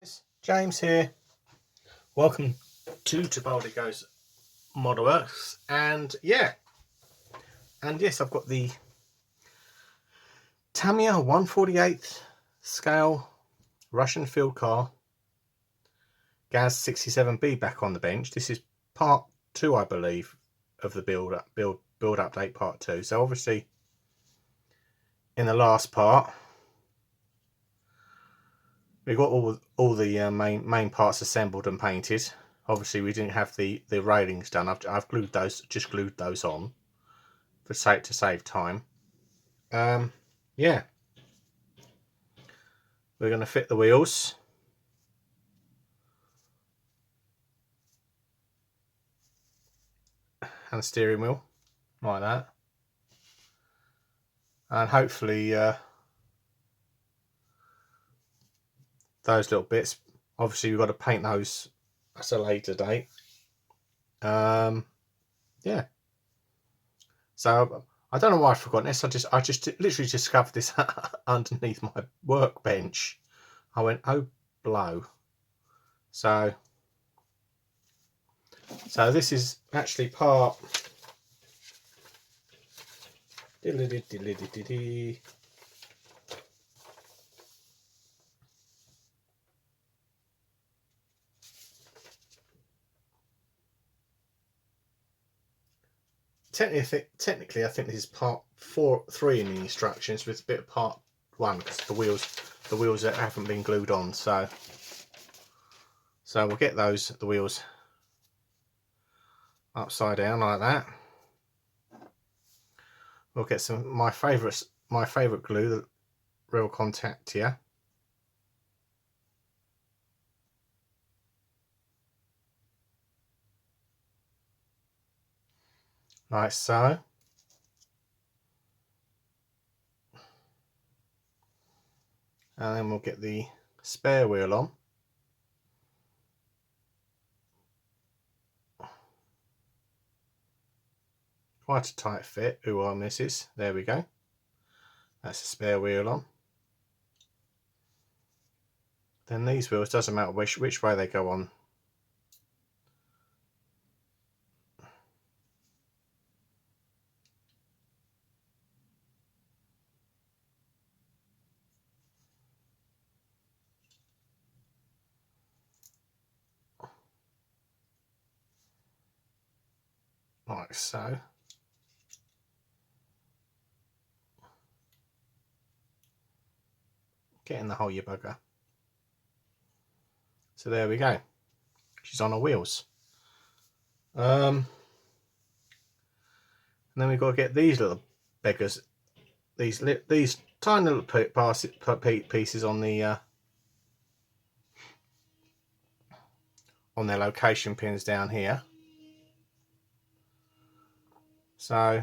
It's James here. Welcome to Tibaldi Goes Model Works, and yes, I've got the Tamiya 1/48 scale Russian field car Gaz-67B back on the bench. This is part 2, I believe, of the build update part 2. So obviously, in the last part, we got all the main parts assembled and painted. Obviously, we didn't have the railings done. I've glued those on to save time. Yeah, we're going to fit the wheels. And the steering wheel like that, and hopefully those little bits, obviously we've got to paint those at a later date. Yeah, so I don't know why I've forgotten this. I just literally discovered this underneath my workbench. I went, oh blow. So this is actually part technically I think this is part 3 in the instructions, with a bit of part 1 because the wheels that haven't been glued on. So we'll get the wheels upside down like that. We'll get some my favourite glue, the Real Contact here. Like so. And then we'll get the spare wheel on. Quite a tight fit, ooh I misses. There we go. That's the spare wheel on. Then these wheels, doesn't matter which way they go on. Like so. Get in the hole, you bugger. So there we go. She's on her wheels. And then we've got to get these little beggars, these tiny little pieces on the on their location pins down here. So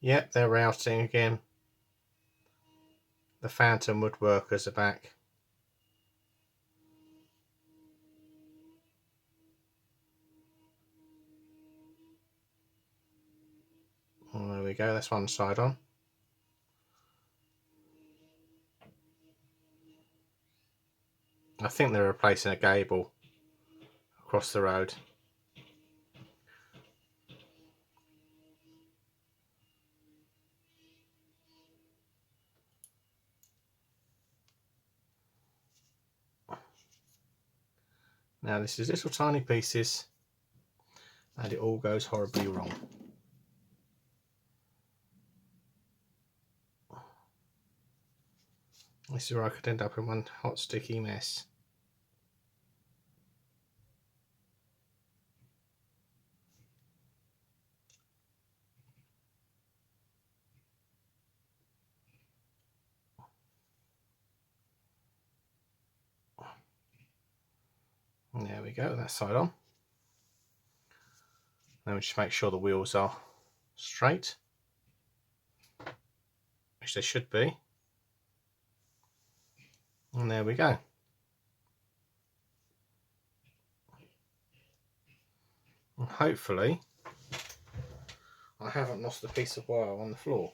yep, they're routing again. The Phantom woodworkers are back. Oh, there we go, that's one side on. I think they're replacing a gable across the road. Now this is little tiny pieces, and it all goes horribly wrong. This is where I could end up in one hot sticky mess. And there we go, that side on. Then we just make sure the wheels are straight, which they should be. And there we go. And hopefully I haven't lost a piece of wire on the floor,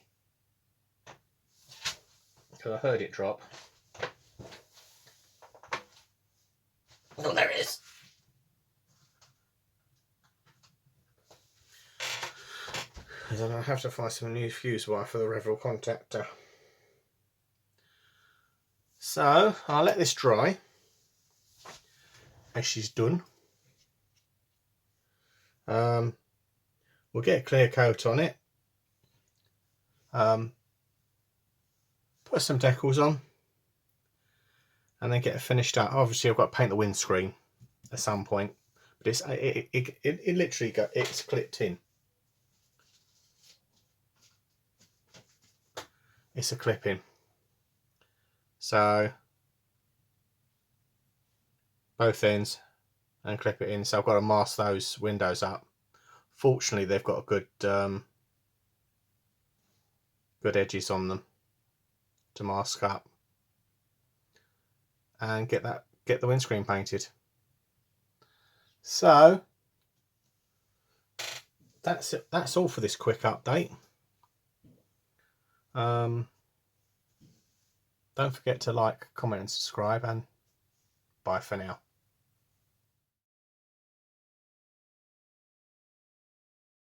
because I heard it drop. Oh, there it is. And then I'll have to find some new fuse wire for the Revel contactor. So I'll let this dry as she's done. We'll get a clear coat on it. Put some decals on, and then get it finished up. Obviously, I've got to paint the windscreen at some point, but it literally it's clipped in. It's a clip in. So both ends and clip it in. So I've got to mask those windows up. Fortunately, they've got a good good edges on them to mask up, and get the windscreen painted. So that's it. That's all for this quick update. Don't forget to like, comment and subscribe, and bye for now.